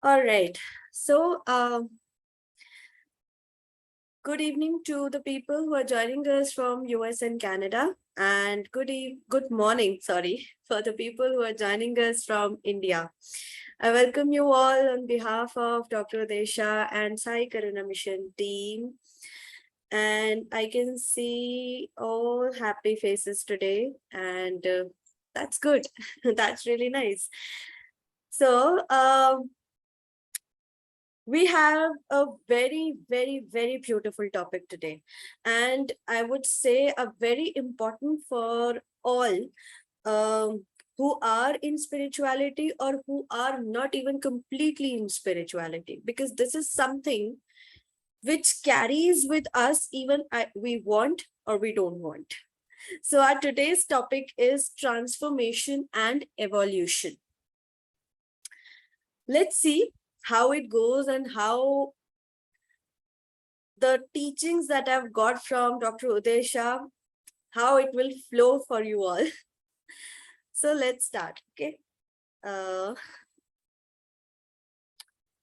All right. So, good evening to the people who are joining us from US and Canada, and good morning, sorry, for the people who are joining us from India. I welcome you all on behalf of Dr. Uday Shah and Sai Karuna Mission team. And I can see all happy faces today, and that's good. That's really nice. So, we have a very beautiful topic today, and I would say a very important for all who are in spirituality or who are not even completely in spirituality, because this is something which carries with us even we want or we don't want. So our today's topic is transformation and evolution. Let's see how it goes and how the teachings that I've got from Dr. Uday Shah, how it will flow for you all. So let's start, okay? All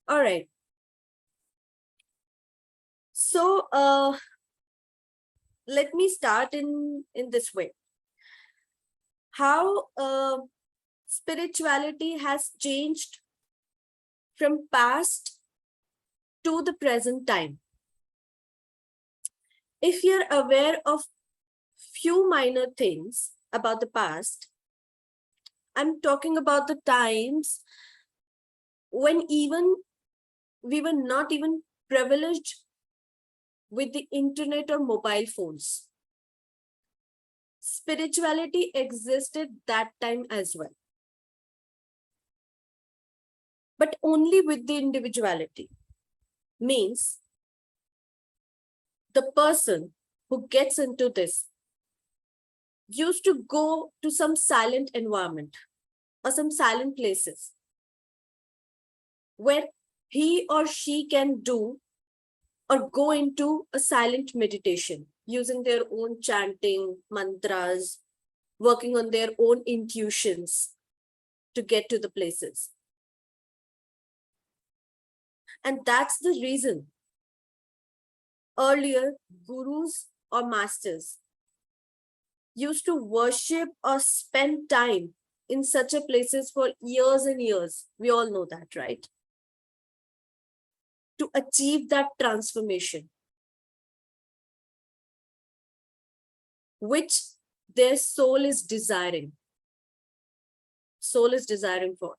right. So let me start in this way. How spirituality has changed from past to the present time. If you're aware of few minor things about the past, I'm talking about the times when even we were not even privileged with the internet or mobile phones. Spirituality existed that time as well, but only with the individuality. Means the person who gets into this used to go to some silent environment or some silent places where he or she can do or go into a silent meditation using their own chanting, mantras, working on their own intuitions to get to the places. And that's the reason earlier gurus or masters used to worship or spend time in such a places for years and years. We all know that, right? To achieve that transformation, which their soul is desiring. Soul is desiring for.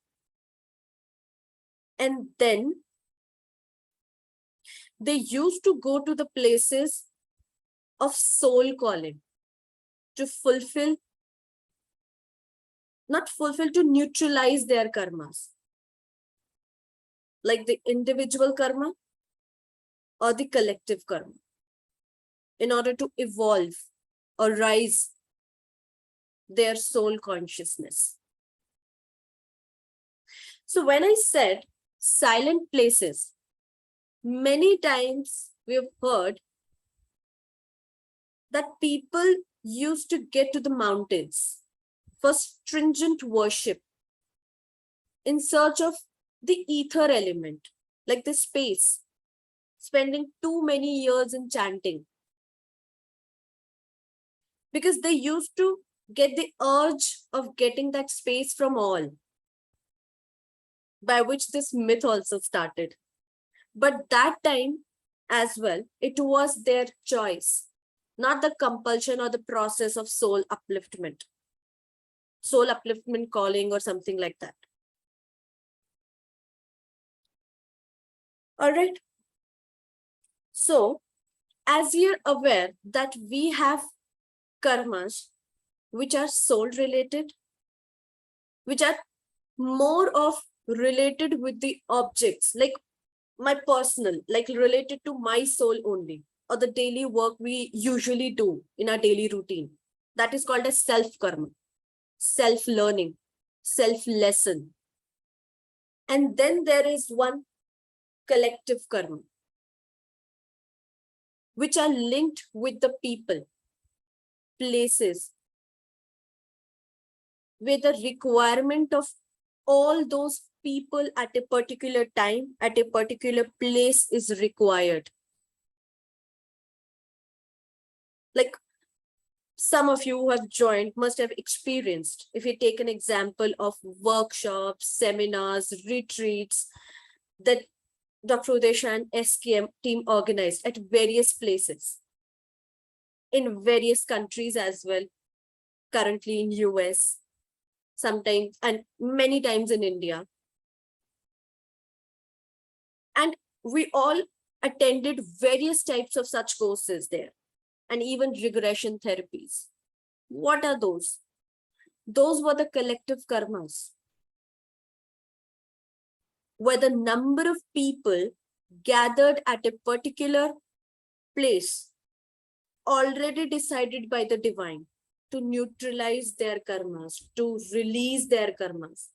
And then they used to go to the places of soul calling to fulfill, not fulfill, to neutralize their karmas, like the individual karma or the collective karma, in order to evolve or rise their soul consciousness. So when I said silent places, many times we have heard that people used to get to the mountains for stringent worship in search of the ether element, like the space, spending too many years in chanting. Because they used to get the urge of getting that space from all, by which this myth also started. But that time as well, it was their choice, not the compulsion or the process of soul upliftment calling or something like that. All right. So, as you're aware that we have karmas which are soul related, which are more of related with the objects, like my personal, like related to my soul only, or the daily work we usually do in our daily routine. That is called as self-karma, self-learning, self-lesson. And then there is one collective karma, which are linked with the people, places, where the requirement of all those people at a particular time, at a particular place is required. Like some of you who have joined must have experienced, if you take an example of workshops, seminars, retreats that Dr. Uday Shah and SKM team organized at various places, in various countries as well, currently in US, sometimes and many times in India. And we all attended various types of such courses there, and even regression therapies. What are those? Those were the collective karmas, where the number of people gathered at a particular place already decided by the divine to neutralize their karmas, to release their karmas.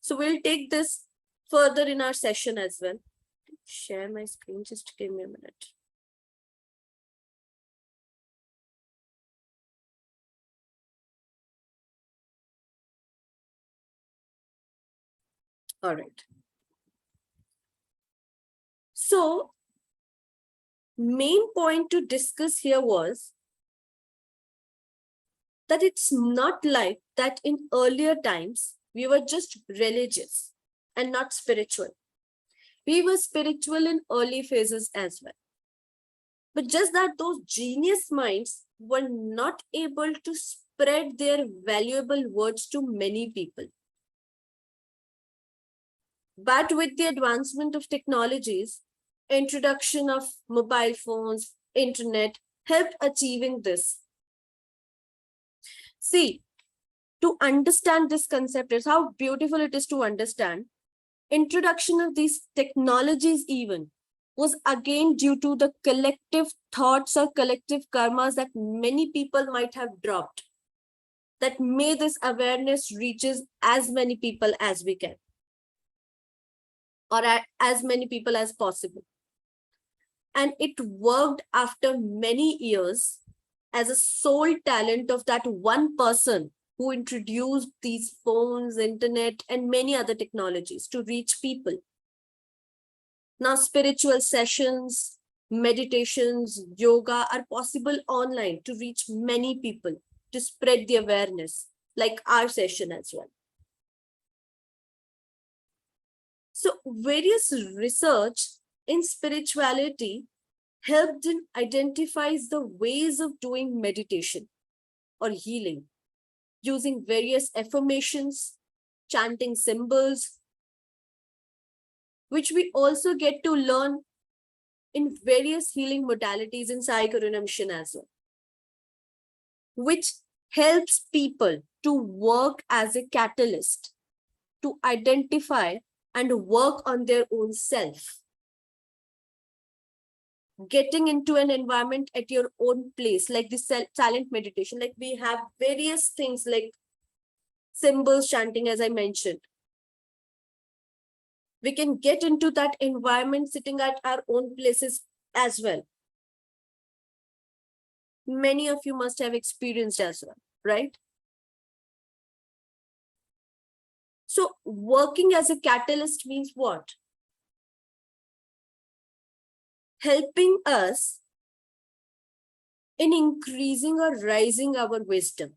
So we'll take this further in our session as well. Share my screen, just give me a minute. All right. So, main point to discuss here was that it's not like that in earlier times, we were just religious and not spiritual. We were spiritual in early phases as well. But just that those genius minds were not able to spread their valuable words to many people. But with the advancement of technologies, introduction of mobile phones, internet helped achieving this. See, to understand this concept is how beautiful it is to understand. Introduction of these technologies even was again due to the collective thoughts or collective karmas that many people might have dropped. That may this awareness reaches as many people as we can, or as many people as possible. And it worked after many years as a sole talent of that one person who introduced these phones, internet, and many other technologies to reach people. Now, spiritual sessions, meditations, yoga are possible online to reach many people, to spread the awareness, like our session as well. So, various research in spirituality helped in identifies the ways of doing meditation or healing using various affirmations, chanting symbols, which we also get to learn in various healing modalities in psychoredemption as well, which helps people to work as a catalyst to identify and work on their own self. Getting into an environment at your own place, like the silent meditation, like we have various things like symbols chanting, as I mentioned. We can get into that environment sitting at our own places as well. Many of you must have experienced as well, right? So working as a catalyst means what? Helping us in increasing or rising our wisdom.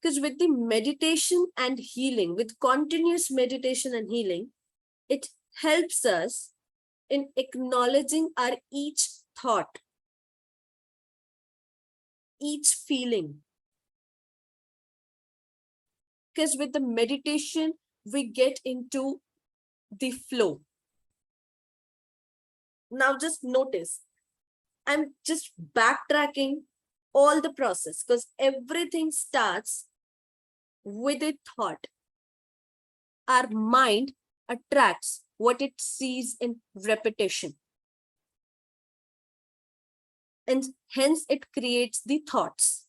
Because with the meditation and healing, with continuous meditation and healing, it helps us in acknowledging our each thought, each feeling. Because with the meditation, we get into the flow. Now just notice, I'm just backtracking all the process because everything starts with a thought. Our mind attracts what it sees in repetition. And hence it creates the thoughts.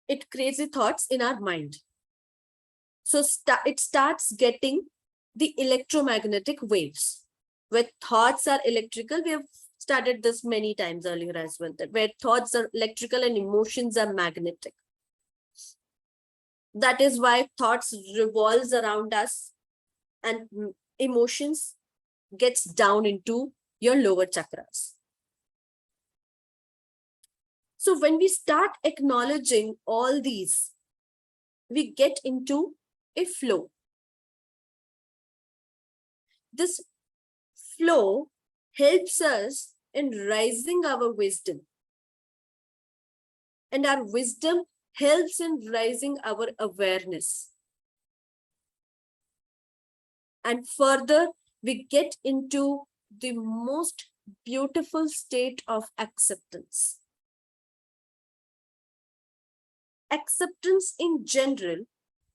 It creates the thoughts in our mind. So it starts getting the electromagnetic waves. Where thoughts are electrical, we have started this many times earlier as well, that where thoughts are electrical and emotions are magnetic. That is why thoughts revolves around us and emotions gets down into your lower chakras. So when we start acknowledging all these, we get into a flow. This flow helps us in rising our wisdom, and our wisdom helps in rising our awareness. And further, we get into the most beautiful state of acceptance. Acceptance in general,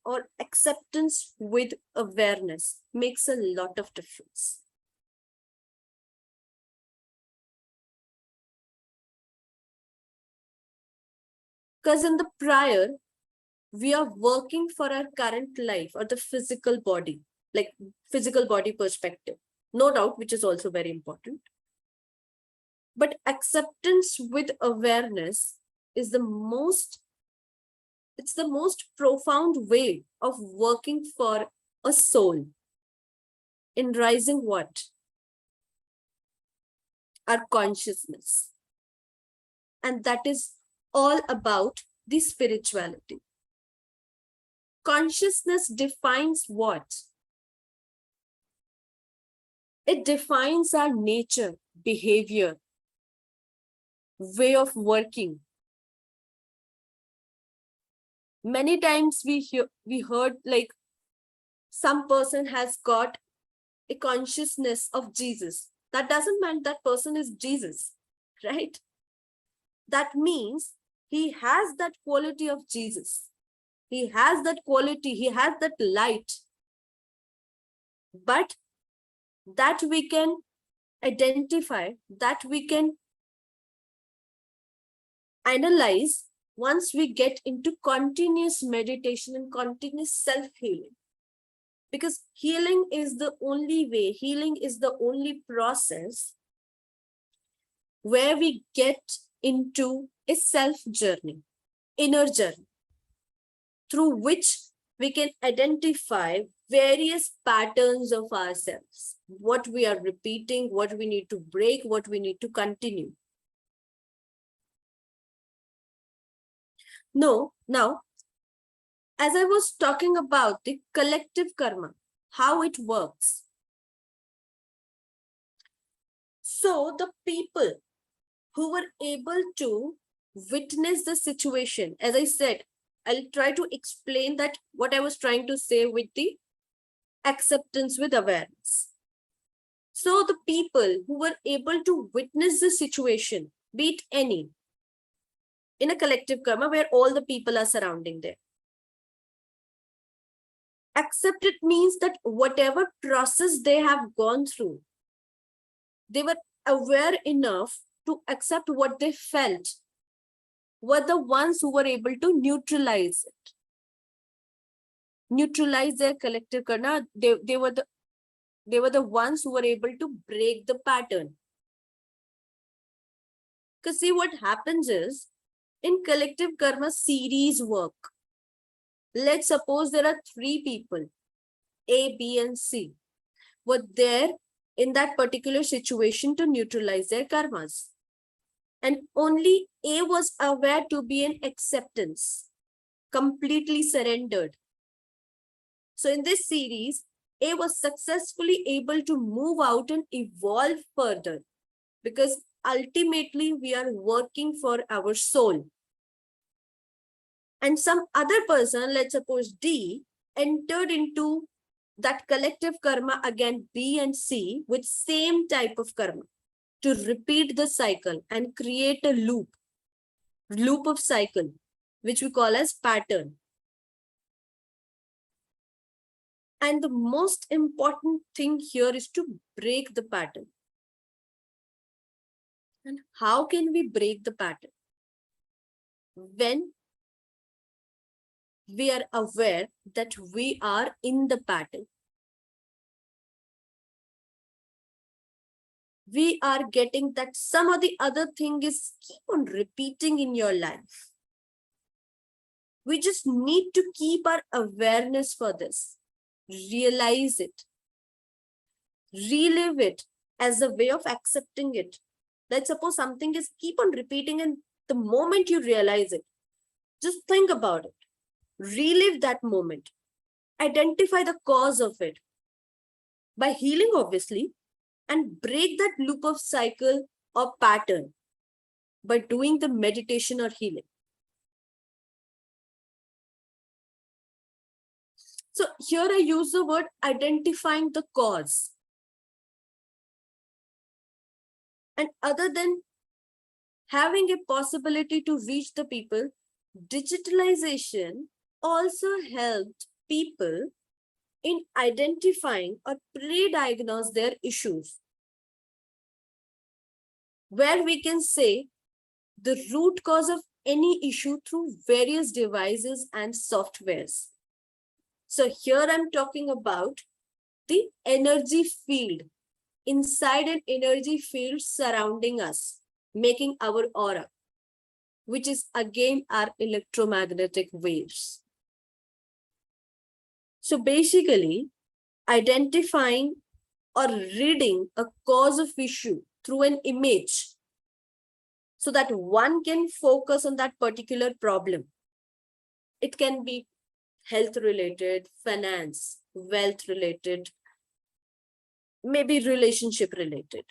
or acceptance with awareness, makes a lot of difference. Because in the prior, we are working for our current life or the physical body, like physical body perspective, no doubt, which is also very important. But acceptance with awareness is it's the most profound way of working for a soul in rising what? Our consciousness. And that is all about the spirituality. Consciousness defines what? It defines our nature, behavior, way of working. Many times we heard like some person has got a consciousness of Jesus. That doesn't mean that person is Jesus, right? That means he has that quality of Jesus. He has that quality, he has that light. But that we can identify, that we can analyze once we get into continuous meditation and continuous self-healing. Because healing is the only way, healing is the only process where we get into a self journey, inner journey, through which we can identify various patterns of ourselves, what we are repeating, what we need to break, what we need to continue. No, now, as I was talking about the collective karma, how it works. So the people who were able to witness the situation, as I said, I'll try to explain that what I was trying to say with the acceptance with awareness. So the people who were able to witness the situation, be it any, in a collective karma where all the people are surrounding there. Accept it means that whatever process they have gone through, they were aware enough to accept what they felt, were the ones who were able to neutralize it. Neutralize their collective karma. They were the ones who were able to break the pattern. Because see, what happens is, in collective karma series work, let's suppose there are 3 people, A, B, and C, were there in that particular situation to neutralize their karmas. And only A was aware to be in acceptance, completely surrendered. So in this series, A was successfully able to move out and evolve further, because ultimately we are working for our soul. And some other person, let's suppose D, entered into that collective karma again, B and C, with same type of karma, to repeat the cycle and create a loop of cycle, which we call as pattern. And the most important thing here is to break the pattern. And how can we break the pattern? When we are aware that we are in the pattern. we are getting that some or the other thing is keep on repeating in your life. We just need to keep our awareness for this, realize it, relive it as a way of accepting it. Let's suppose something is keep on repeating, and the moment you realize it, just think about it, relive that moment, identify the cause of it by healing, obviously, and break that loop of cycle or pattern by doing the meditation or healing. So here I use the word identifying the cause. And other than having a possibility to reach the people, digitalization also helped people in identifying or pre-diagnose their issues, where we can say the root cause of any issue through various devices and softwares. So here I'm talking about the energy field, inside an energy field surrounding us, making our aura, which is again our electromagnetic waves. So basically, identifying or reading a cause of issue through an image so that one can focus on that particular problem. It can be health related, finance, wealth related, maybe relationship related.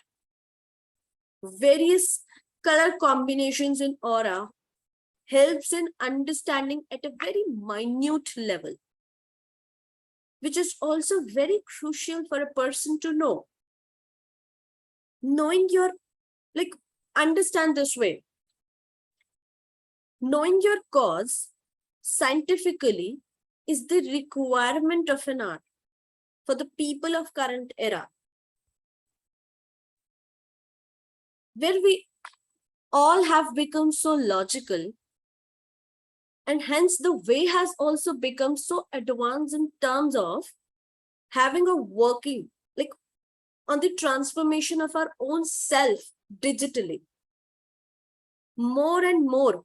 Various color combinations in aura helps in understanding at a very minute level, which is also very crucial for a person to know. Knowing your, like, understand this way. Knowing your cause scientifically is the requirement of an art for the people of current era, where we all have become so logical, and hence the way has also become so advanced in terms of having a working, like, on the transformation of our own self digitally. More and more,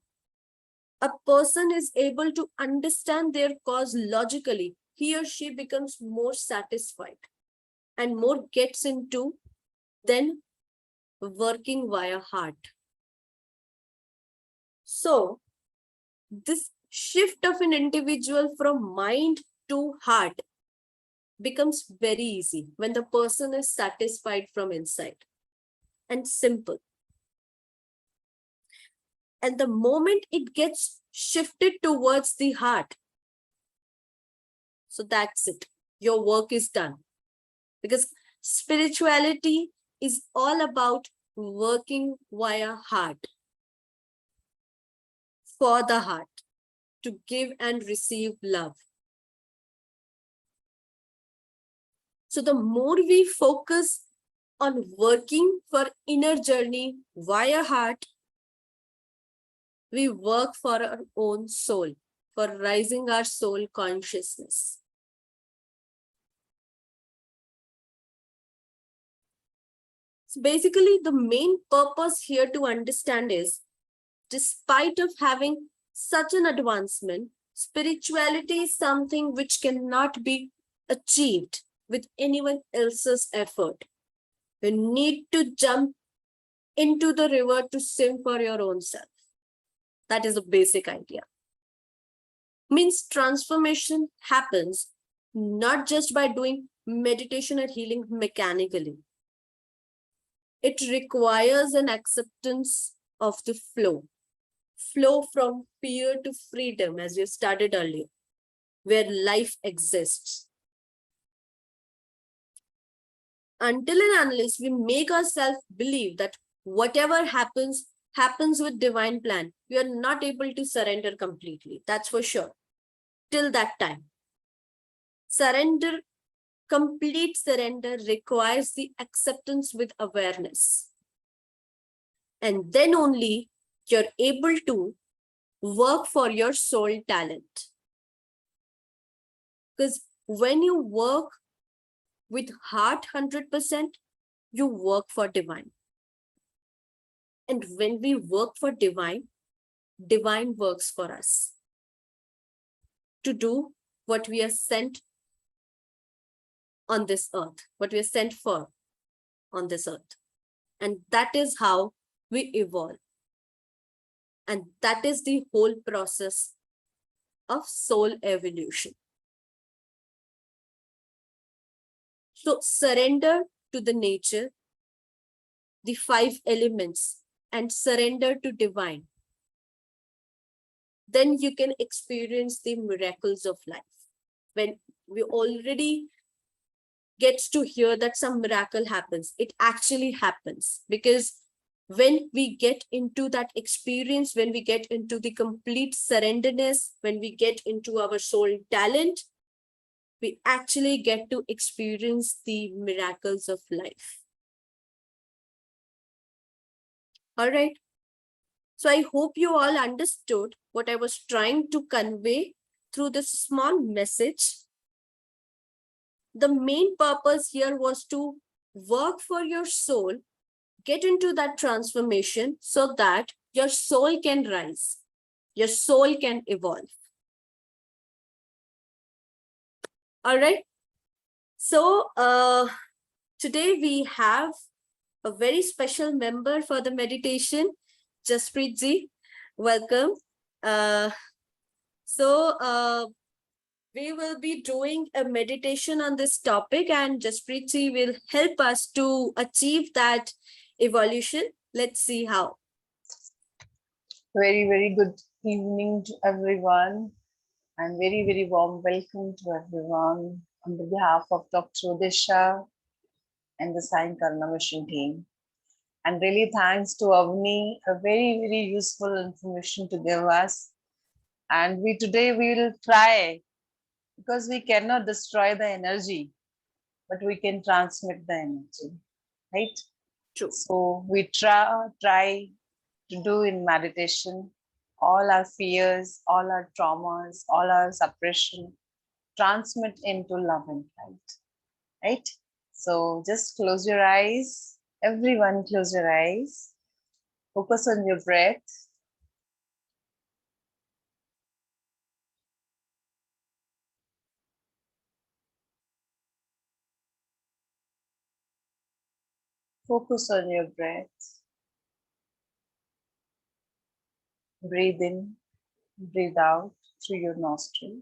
a person is able to understand their cause logically. He or she becomes more satisfied and more gets into then working via heart. So, this shift of an individual from mind to heart becomes very easy when the person is satisfied from inside and simple. And the moment it gets shifted towards the heart, so that's it. Your work is done. Because spirituality is all about working via heart, for the heart, to give and receive love. So the more we focus on working for inner journey via heart, we work for our own soul, for rising our soul consciousness. So basically, the main purpose here to understand is, despite of having such an advancement, spirituality is something which cannot be achieved with anyone else's effort. You need to jump into the river to swim for your own self. That is the basic idea. Means transformation happens not just by doing meditation or healing mechanically. It requires an acceptance of the flow from fear to freedom, as we started earlier, where life exists. Until and unless we make ourselves believe that whatever happens, happens with divine plan, we are not able to surrender completely. That's for sure. Till that time. Surrender, complete surrender requires the acceptance with awareness. And then only you're able to work for your soul talent. Because when you work with heart 100%, you work for divine. And when we work for divine, divine works for us to do what we are sent on this earth, what we are sent for on this earth. And that is how we evolve. And that is the whole process of soul evolution. So surrender to the nature, the 5 elements, and surrender to divine. Then you can experience the miracles of life. When we already gets to hear that some miracle happens, it actually happens, because when we get into that experience, when we get into the complete surrenderness, when we get into our soul talent, we actually get to experience the miracles of life. All right. So I hope you all understood what I was trying to convey through this small message. The main purpose here was to work for your soul, get into that transformation so that your soul can rise, your soul can evolve. All right. So today we have a very special member for the meditation, Jaspreet ji. Welcome. So we will be doing a meditation on this topic, and Jaspreet ji will help us to achieve that evolution. Let's see how. Very, very good evening to everyone, and very, very warm welcome to everyone on the behalf of Dr. Uday Shah and the Sai Karna Mission team. And really thanks to Avni, a very, very useful information to give us. And today we will try, because we cannot destroy the energy, but we can transmit the energy, right? True. So we try to do in meditation all our fears, all our traumas, all our suppression, transmit into love and light, right? So just close your eyes. Everyone close your eyes. Focus on your breath. Focus on your breath. Breathe in, breathe out through your nostril.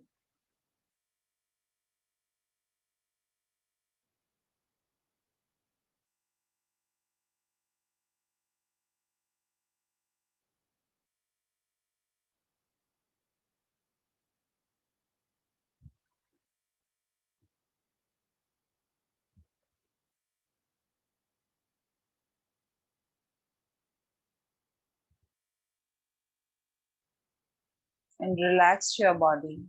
And relax your body,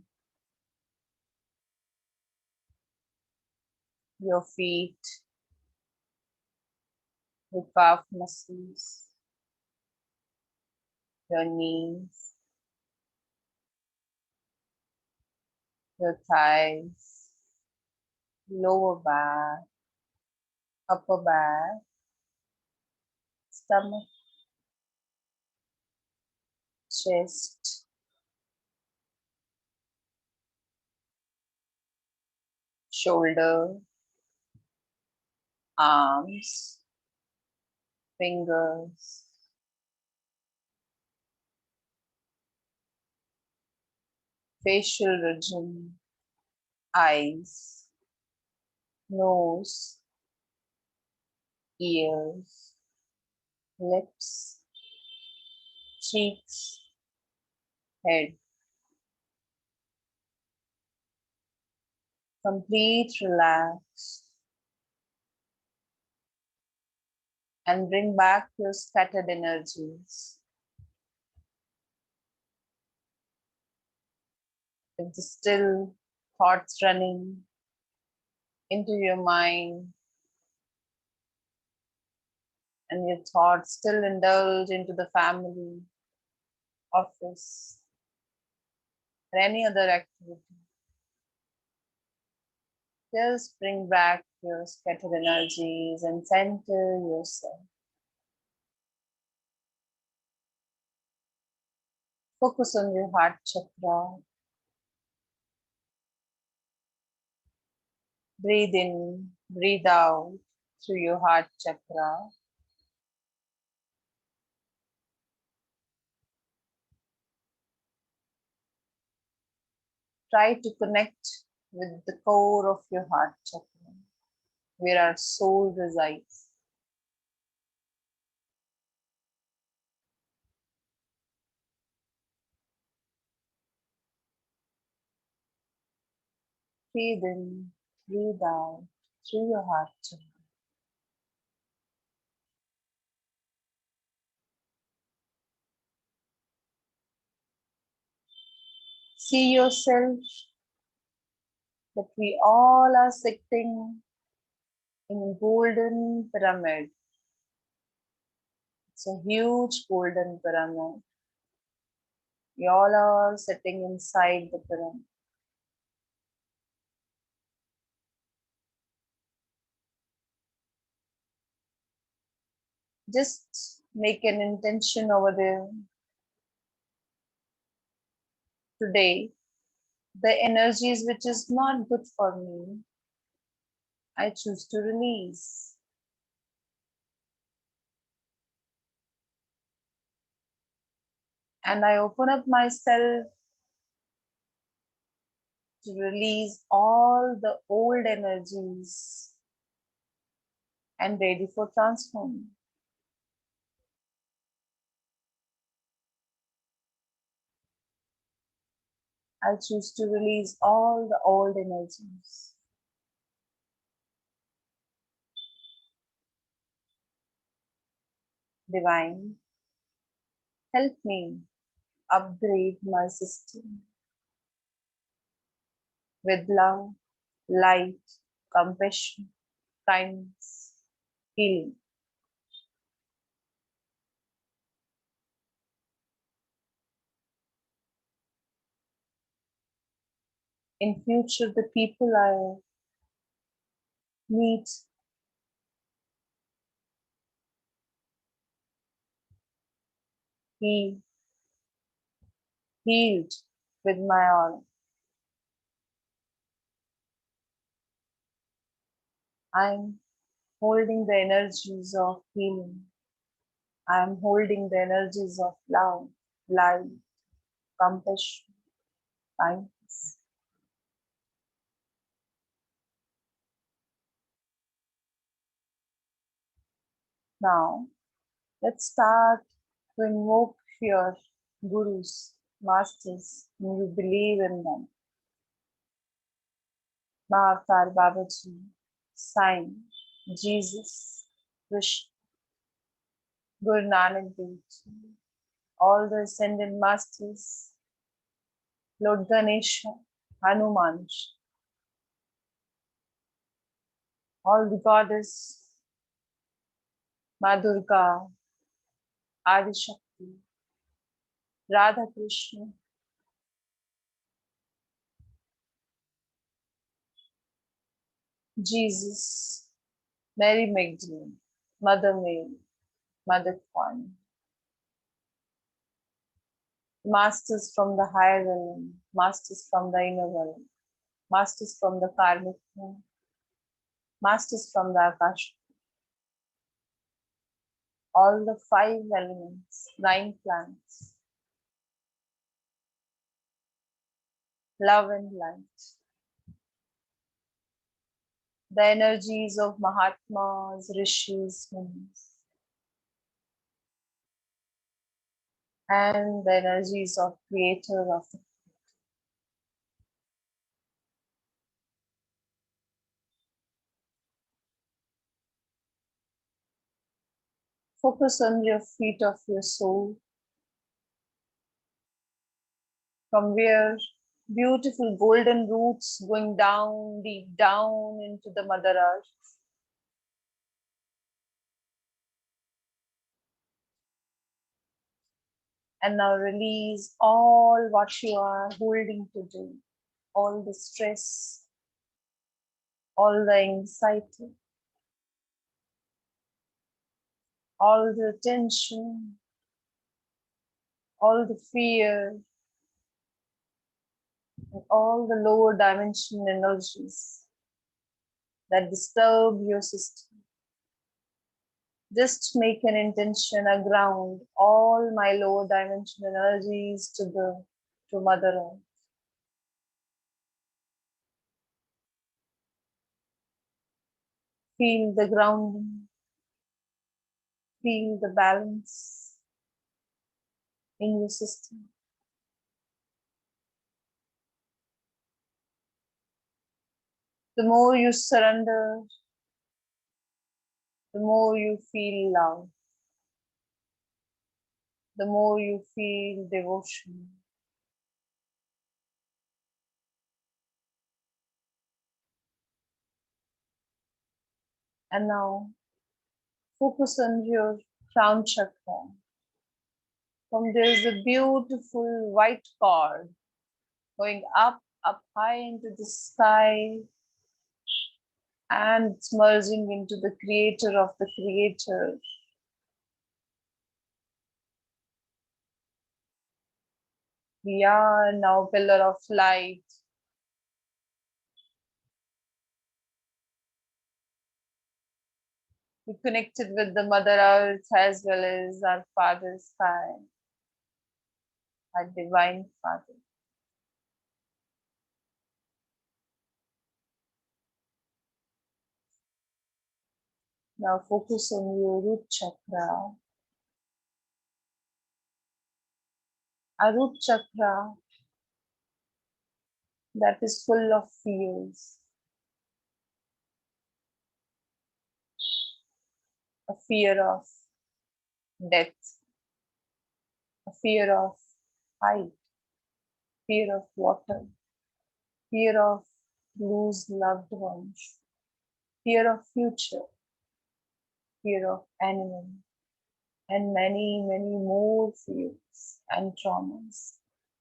your feet, your calf muscles, your knees, your thighs, lower back, upper back, stomach, chest, shoulder, arms, fingers, facial region, eyes, nose, ears, lips, cheeks, head. Complete relax and bring back your scattered energies. If there's still thoughts running into your mind and your thoughts still indulge into the family, office, or any other activity, Just bring back your scattered energies and center yourself. Focus on your heart chakra. Breathe in, breathe out through your heart chakra. Try to connect with the core of your heart chakra, where our soul resides. Breathe in, breathe out through your heart chakra. See yourself that we all are sitting in a golden pyramid. It's a huge golden pyramid. We all are sitting inside the pyramid. Just make an intention over there. Today, the energies which is not good for me, I choose to release. And I open up myself to release all the old energies and ready for transform. I choose to release all the old energies. Divine, help me upgrade my system with love, light, compassion, kindness, healing. In future, the people I meet be healed with my aura. I'm holding the energies of healing. I'm holding the energies of love, light, compassion, kindness. Now, let's start to invoke your gurus, masters, and you believe in them. Mahavatar Babaji, Sai, Jesus, Krishna, Guru Nanak Dev Ji, all the ascended masters, Lord Ganesha, Hanuman, all the goddess, Ma Durga, Adi Shakti, Radha Krishna, Jesus, Mary Magdalene, Mother Mary, Mother Queen, masters from the higher realm, masters from the inner realm, masters from the karmic realm, masters from the Akash, all the five elements, nine planets, love and light, the energies of Mahatmas, Rishis, Munis, and the energies of Creator of the focus on your feet of your soul, from where beautiful golden roots going down, deep down into the Mother Earth. And now release all what you are holding today, all the stress, all the anxiety, all the tension, all the fear, and all the lower dimension energies that disturb your system. Just make an intention, a ground all my lower dimension energies to Mother Earth. Feel the grounding, feel the balance in your system. The more you surrender, the more you feel love, the more you feel devotion. And now focus on your crown chakra. From there is a beautiful white cord going up high into the sky, and it's merging into the creator of the creator. We are now pillar of light. We connected with the Mother Earth as well as our Father Sky, our Divine Father. Now focus on your root chakra. A root chakra that is full of fears. A fear of death, a fear of height, fear of water, fear of lose loved ones, fear of future, fear of enemy, and many, many more fears and traumas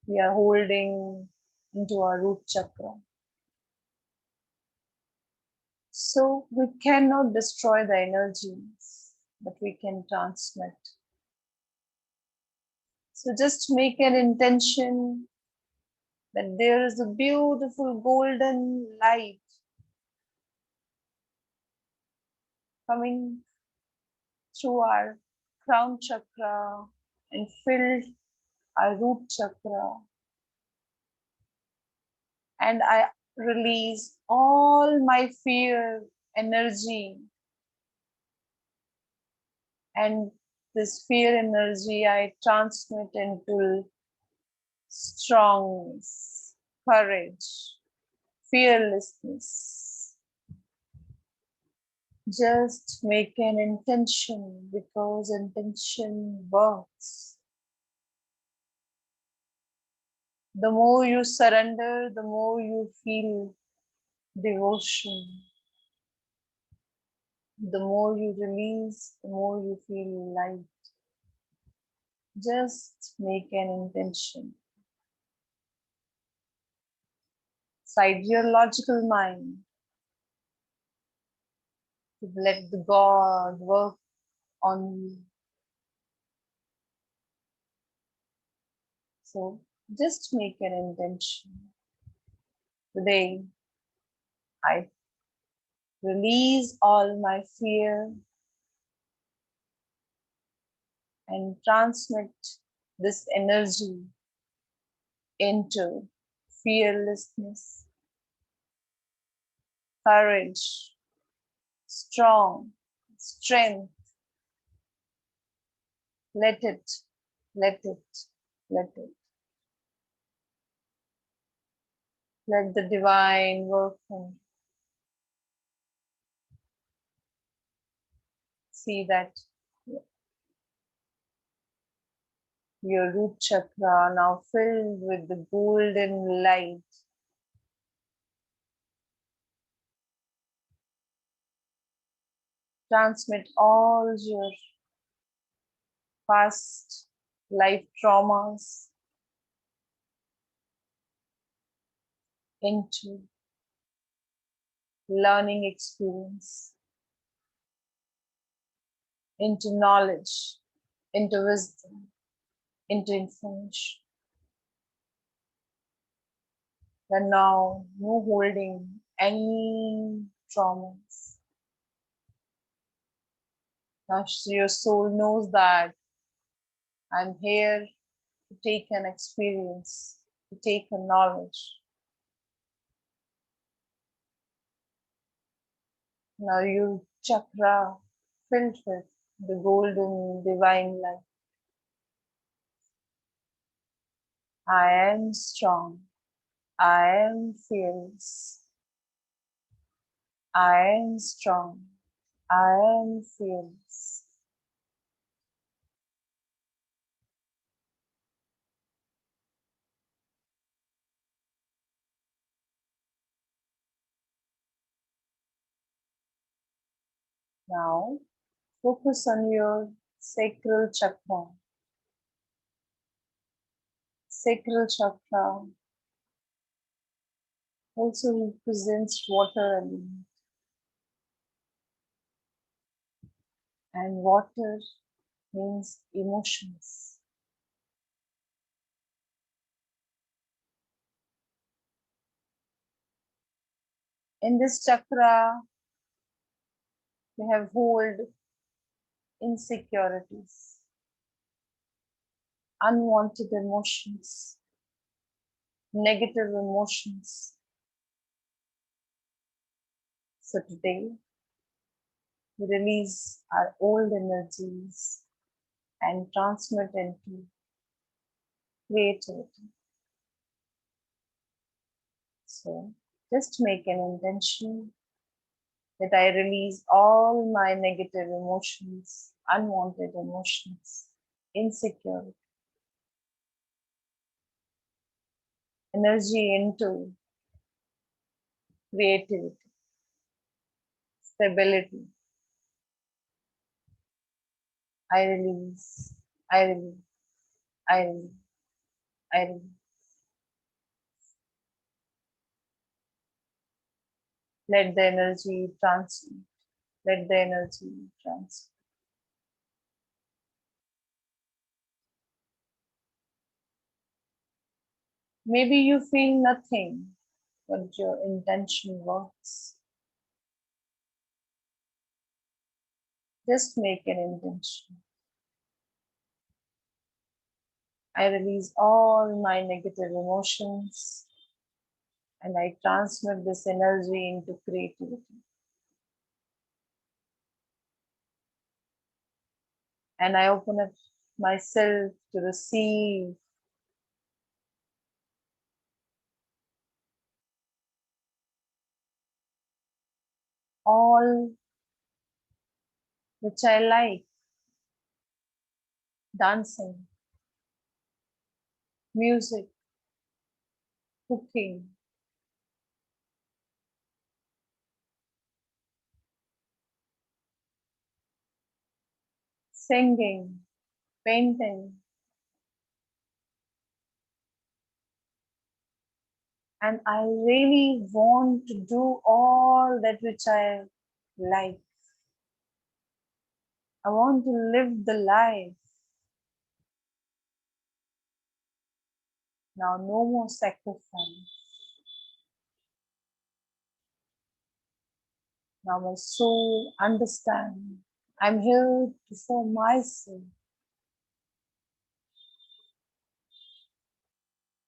we are holding into our root chakra. So we cannot destroy the energies, but we can transmit. So just make an intention that there is a beautiful golden light coming through our crown chakra and filled our root chakra. And I release all my fear energy, and this fear energy I transmit into strongness, courage, fearlessness. Just make an intention, because intention works. The more you surrender, the more you feel devotion. The more you release, the more you feel light. Just make an intention. Side your logical mind to let the God work on you. So just make an intention. Today, I release all my fear and transmit this energy into fearlessness, courage, strong, strength. Let it, let it, let it. Let the divine work in. See that your root chakra now filled with the golden light. Transmit all your past life traumas into learning experience, into knowledge, into wisdom, into information. And now no holding any traumas. Now your soul knows that I'm here to take an experience, to take a knowledge. Now your chakra filled with the golden divine light. I am strong. I am fearless. I am strong. I am fearless. Now focus on your sacral chakra. Sacral chakra also represents water element, and water means emotions. In this chakra, we have hold insecurities, unwanted emotions, negative emotions. So today, we release our old energies and transmit into creativity. So just make an intention that I release all my negative emotions, unwanted emotions, insecurity, energy into creativity, stability. I release, I release, I release, I release. Let the energy transmit. Let the energy transmit. Maybe you feel nothing, but your intention works. Just make an intention. I release all my negative emotions and I transmit this energy into creativity. And I open up myself to receive all which I like: dancing, music, cooking, singing, painting. And I really want to do all that which I like. I want to live the life. Now, no more sacrifice. Now, my soul understands I'm here for myself.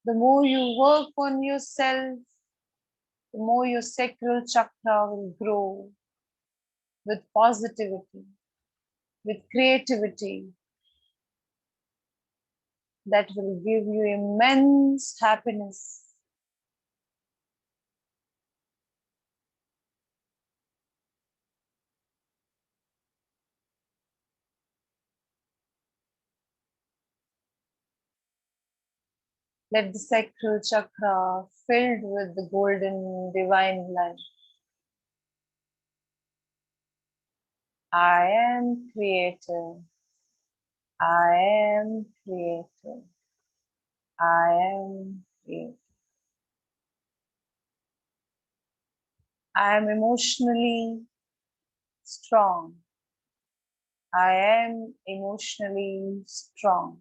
The more you work on yourself, the more your sacral chakra will grow with positivity, with creativity that will give you immense happiness. Let the sacral chakra filled with the golden divine light. I am creator. I am creator. I am creator. I am emotionally strong. I am emotionally strong.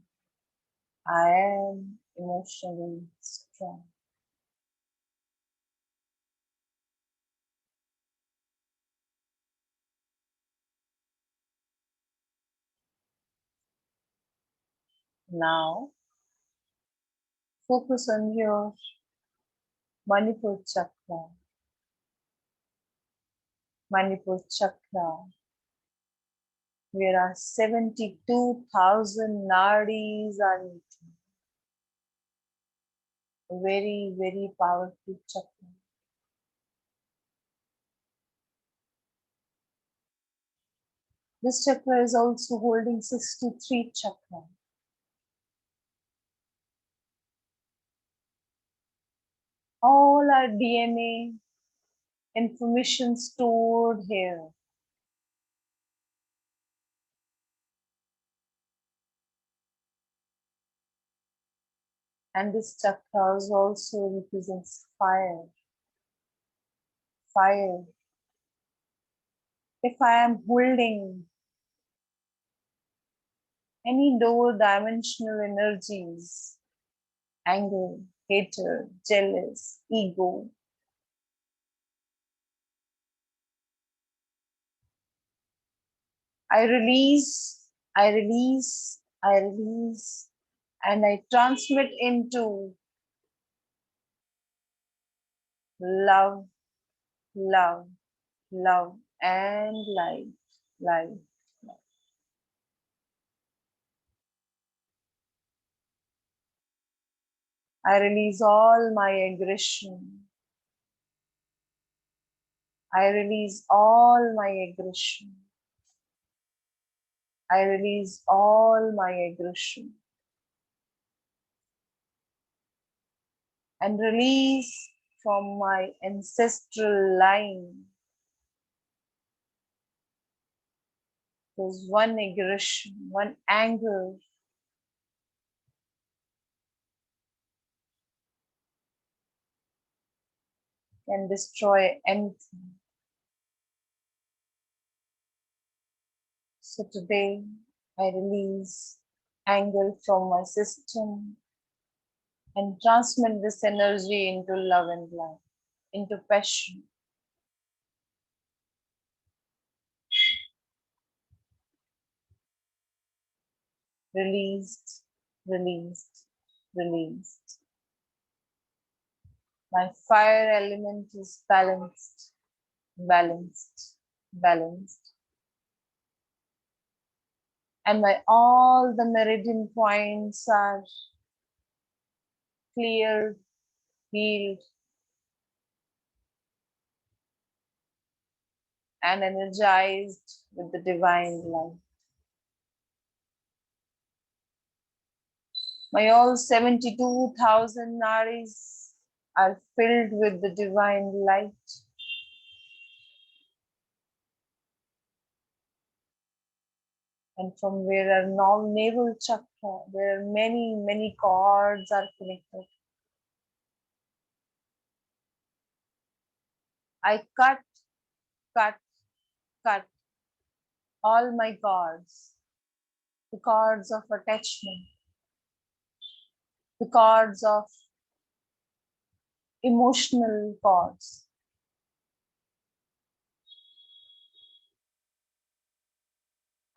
I am emotionally strong. Now, focus on your Manipur chakra. Manipur chakra, where our 72,000 nadis are meeting. A very, very powerful chakra. This chakra is also holding 63 chakra. All our DNA information stored here. And this chakra also represents fire. Fire. If I am holding any lower dimensional energies, anger, hatred, jealous, ego, I release, I release, I release, and I transmit into love, love, love, and light, light. I release all my aggression. I release all my aggression. I release all my aggression and release from my ancestral line. There's one aggression, one anger can destroy anything. So today I release anger from my system and transmit this energy into love and light, into passion. Released, released, released. My fire element is balanced, balanced, balanced. And my all the meridian points are cleared, healed, and energized with the divine light. My all 72,000 nadis are filled with the divine light. And from where our navel chakra, where many, many cords are connected, I cut, cut, cut all my cords, the cords of attachment, the cords of emotional cords,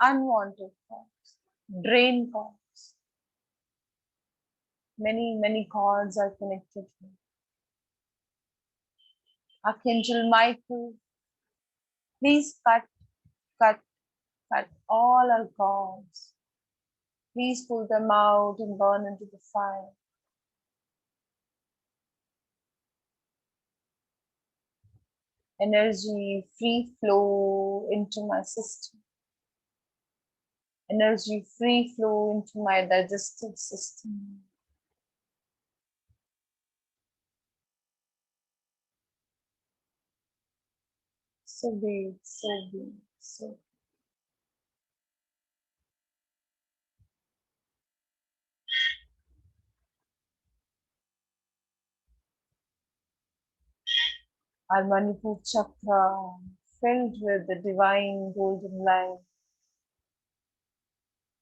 unwanted cords, drain cords. Many, many cords are connected here. Archangel Michael, please cut, cut, cut all our cords. Please pull them out and burn into the fire. Energy free flow into my system. Energy free flow into my digestive system. So big, so big, so. Our Manipur chakra filled with the divine golden light,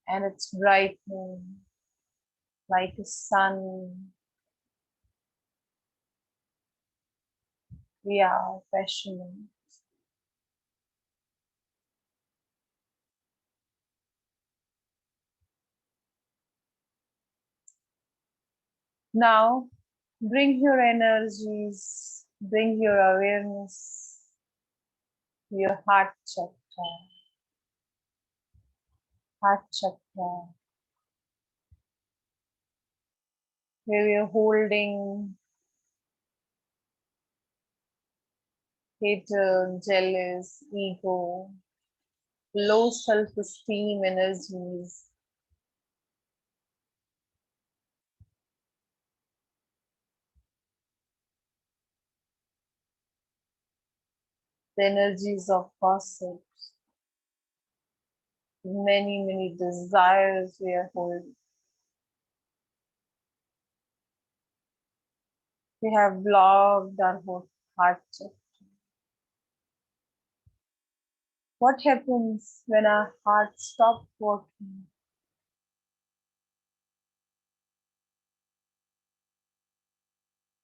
and it's brightening like a sun. We are passionate. Now, bring your energies, bring your awareness to your heart chakra, where you're holding hatred, jealous, ego, low self-esteem energies, the energies of gossip, many desires we are holding. We have blocked our whole heart chakra. What happens when our heart stops working?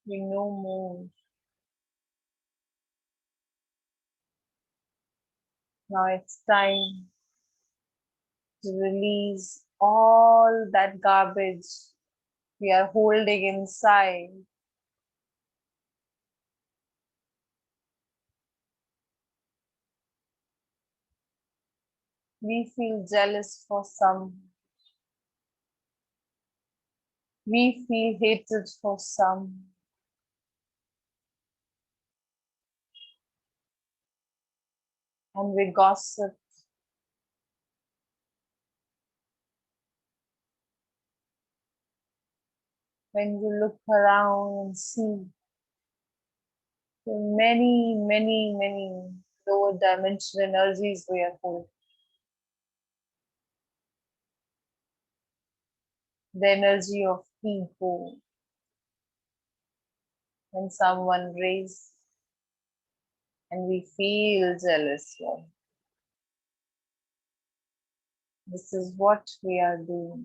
We know more. Now it's time to release all that garbage we are holding inside. We feel jealous for some. We feel hatred for some. And we gossip. When you look around and see the many lower dimensional energies we are holding. The energy of ego. When someone raises and we feel jealous. Yeah. This is what we are doing.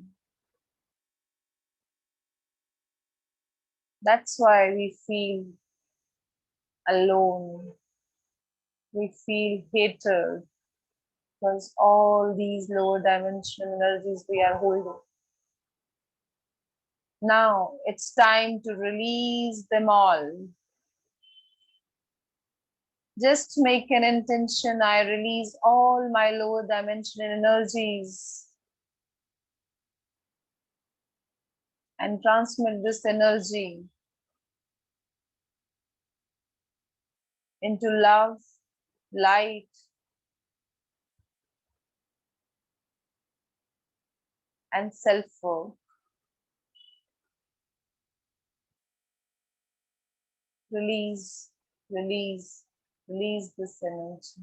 That's why we feel alone. We feel hatred because all these lower dimensional energies we are holding. Now it's time to release them all. Just make an intention. I release all my lower dimensional energies and transmit this energy into love, light, and self-worth. Release, release, release this energy.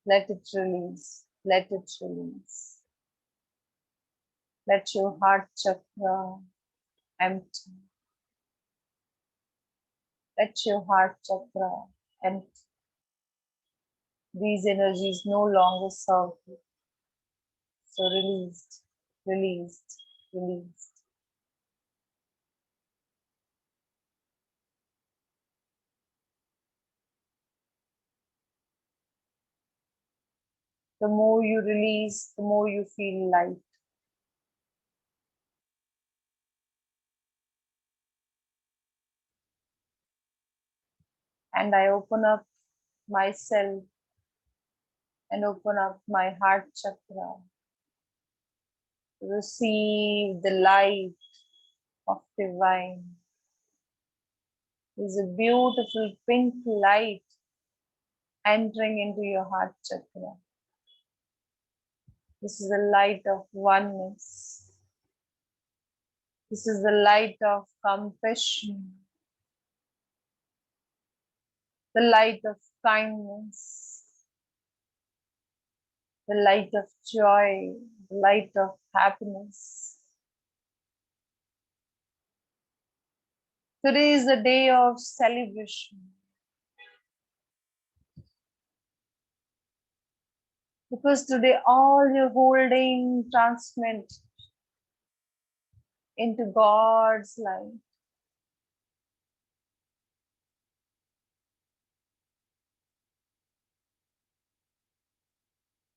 Let it release, let it release. Let your heart chakra empty. Let your heart chakra empty. These energies no longer serve you. So released, released, released. The more you release, the more you feel light. And I open up myself and open up my heart chakra to receive the light of divine. There's a beautiful pink light entering into your heart chakra. This is the light of oneness. This is the light of compassion, the light of kindness, the light of joy, the light of happiness. Today is the day of celebration. Because today all you're holding transmit into God's light.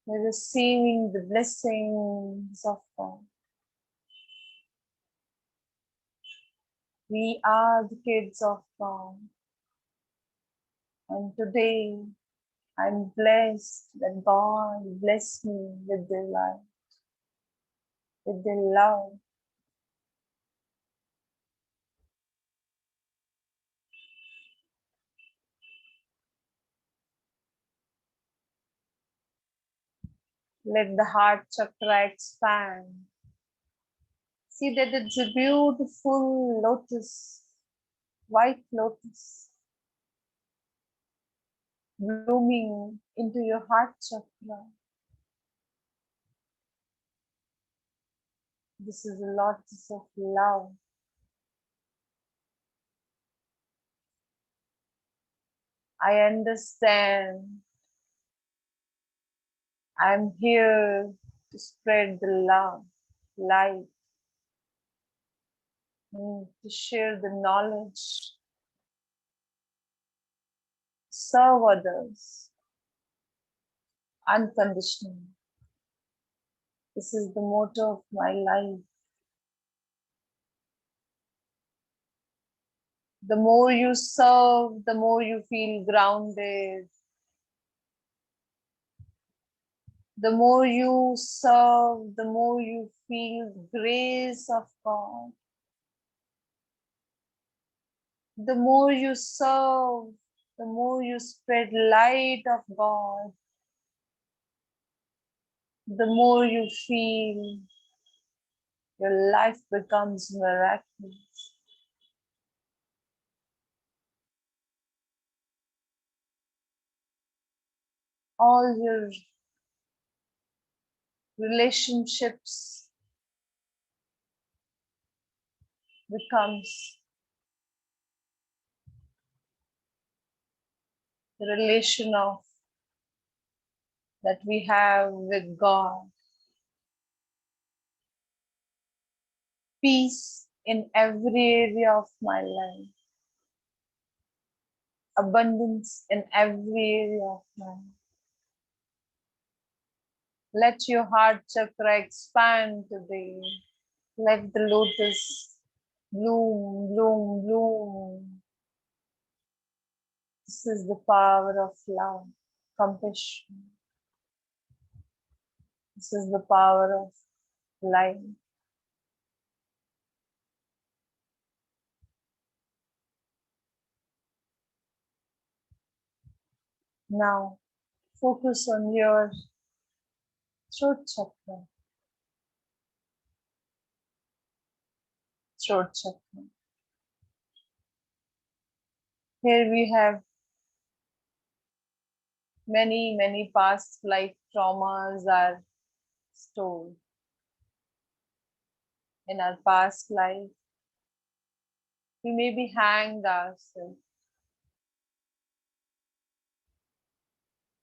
We're receiving the blessings of God. We are the kids of God. And today I'm blessed that God bless me with their life, with their love. Let the heart chakra expand. See that it's a beautiful lotus, white lotus, blooming into your heart chakra. This is a lotus of love. I understand. I'm here to spread the love, light, to share the knowledge, serve others unconditionally. This is the motto of my life. The more you serve, the more you feel grounded. The more you serve, the more you feel grace of God. The more you serve, the more you spread light of God, the more you feel your life becomes miraculous. All your relationships becomes the relation of that we have with God. Peace in every area of my life. Abundance in every area of my life. Let your heart chakra expand today. Let the lotus bloom, bloom, bloom. This is the power of love, compassion. This is the power of life. Now, focus on your throat chakra. Throat chakra. Here we have many past life traumas are stored. In our past life, we may be hanged ourselves.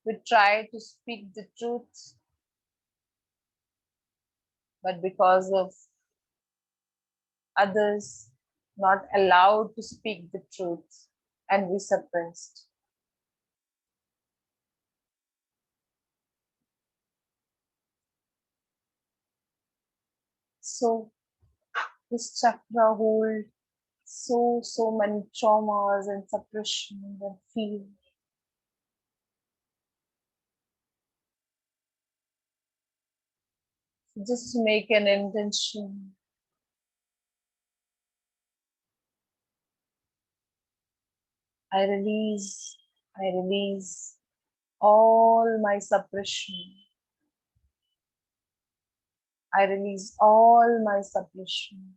We try to speak the truth, but because of others not allowed to speak the truth, and we suppressed. So this chakra holds so many traumas and suppression and fear. Just to make an intention. I release all my suppression. I release all my suppression.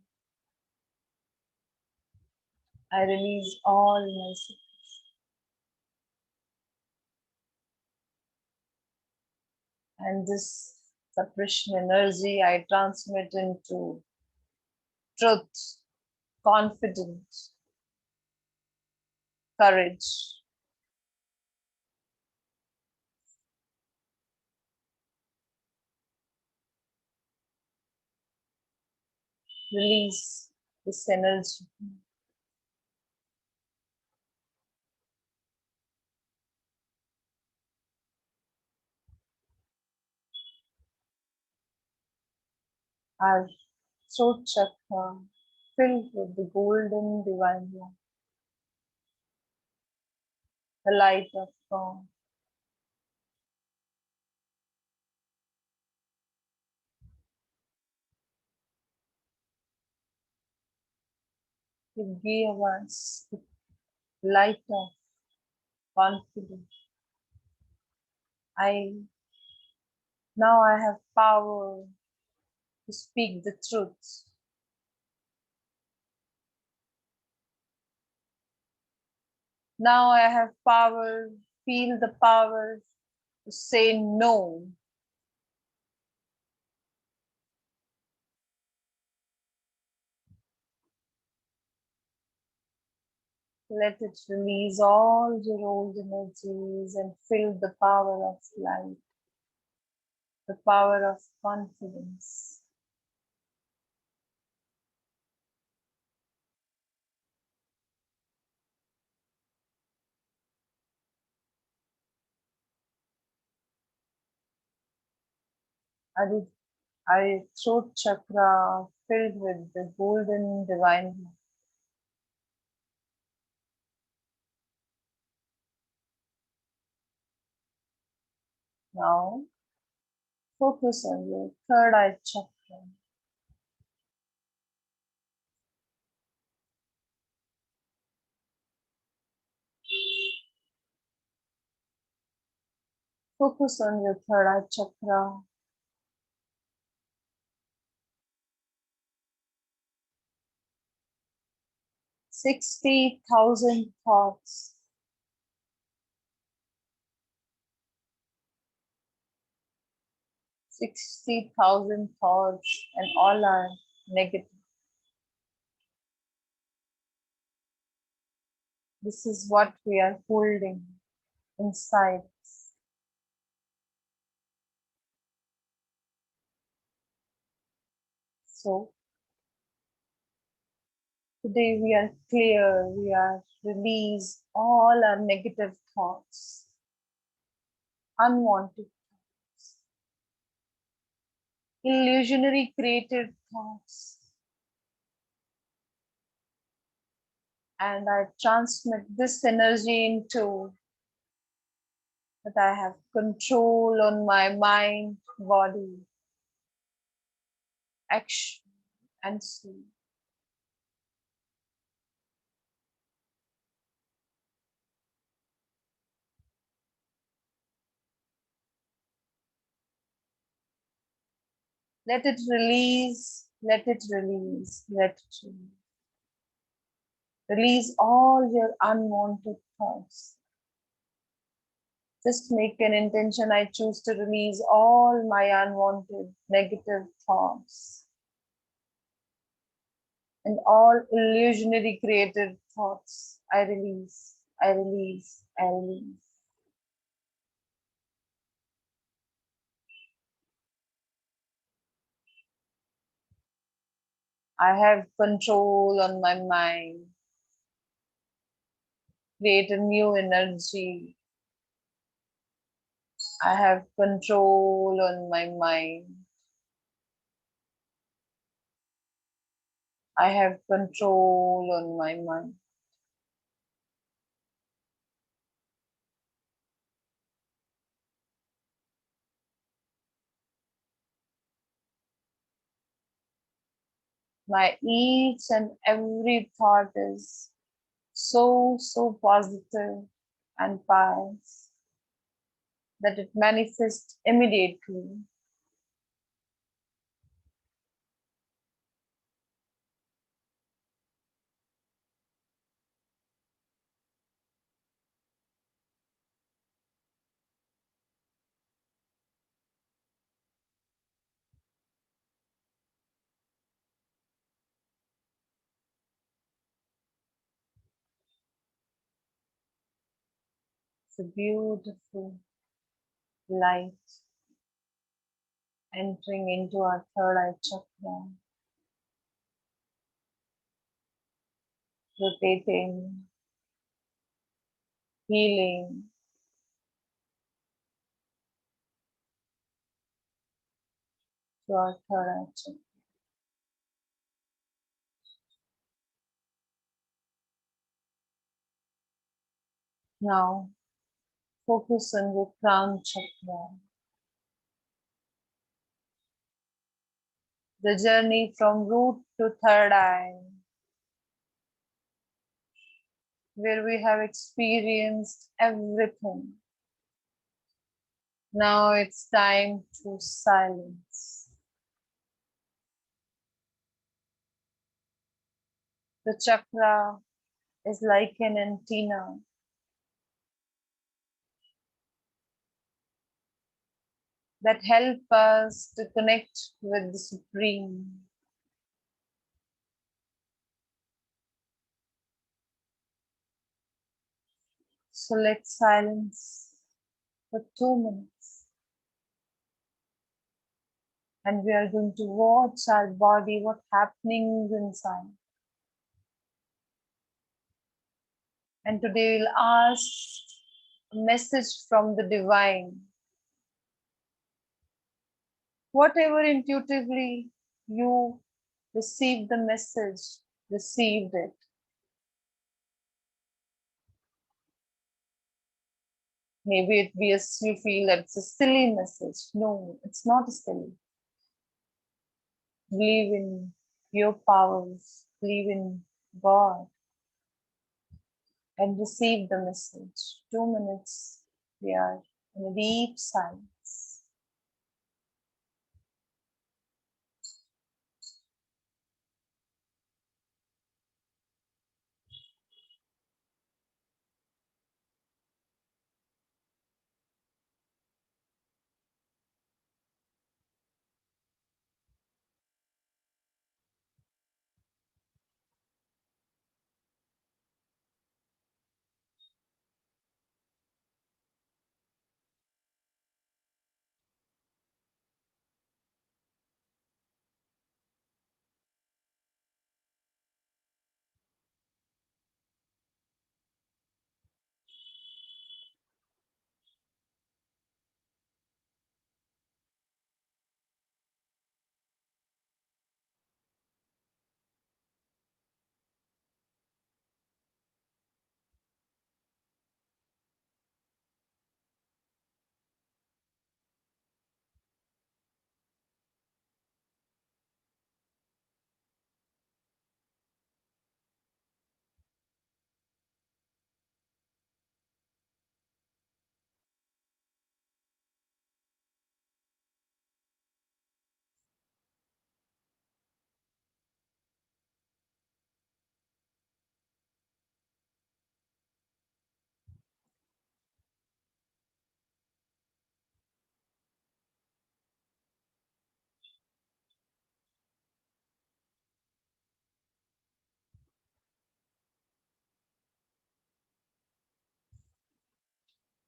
I release all my suppression. And this suppression energy I transmit into truth, confidence, courage. Release this energy. Our throat chakra filled with the golden divine light, the light of God. It gave us the light of confidence. I now I have power to speak the truth. Now I have power, feel the power to say no. Let it release all your old energies and feel the power of light, the power of confidence. Our, our throat chakra filled with the golden divine light. Now focus on your third eye chakra. Focus on your third eye chakra. 60,000 thoughts, 60,000 thoughts, and all are negative. This is what we are holding inside. So today we are clear, we are release all our negative thoughts, unwanted thoughts, illusionary created thoughts, and I transmit this energy into that I have control on my mind, body, action, and soul. Let it release, let it release, let it release. Release all your unwanted thoughts. Just make an intention. I choose to release all my unwanted negative thoughts and all illusionary created thoughts. I release, I release, I release. I have control on my mind. Create a new energy. I have control on my mind. I have control on my mind. My each and every thought is so positive and pious that it manifests immediately. the beautiful light entering into our third eye chakra, rotating, healing to our third eye chakra. Now focus on your crown chakra, the journey from root to third eye, where we have experienced everything. Now it's time to silence. The chakra is like an antenna that help us to connect with the Supreme. So let's silence for 2 minutes, and we are going to watch our body, what's happening inside. And today we'll ask a message from the divine. Whatever intuitively you received the message, received it. Maybe it be you feel that it's a silly message. No, it's not silly. Believe in your powers, believe in God, and receive the message. 2 minutes, we are in a deep silence.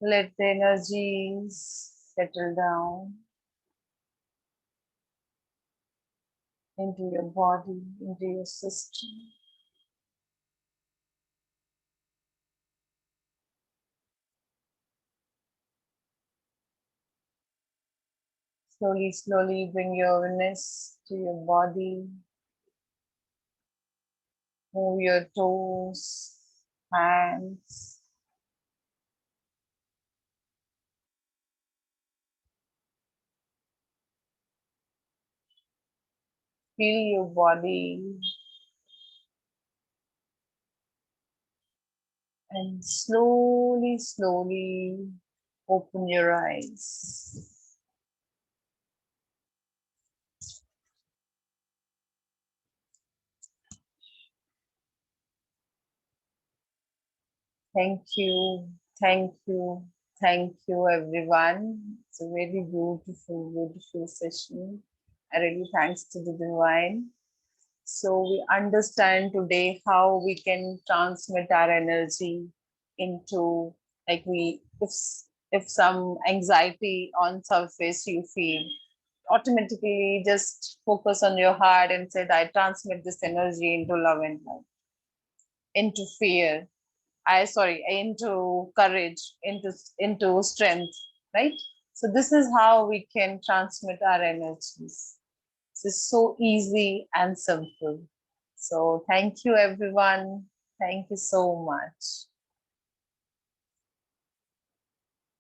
Let the energies settle down into your body, into your system. Slowly, slowly bring your awareness to your body. Move your toes, hands. Feel your body and slowly, slowly open your eyes. Thank you, thank you, thank you, everyone. It's a very beautiful, beautiful session. I really thanks to the divine. So we understand today how we can transmit our energy into Like if some anxiety on surface you feel, automatically just focus on your heart and say that I transmit this energy into love and light, into fear, into courage, into strength, right? So this is how we can transmit our energies. This is so easy and simple. So thank you everyone. Thank you so much.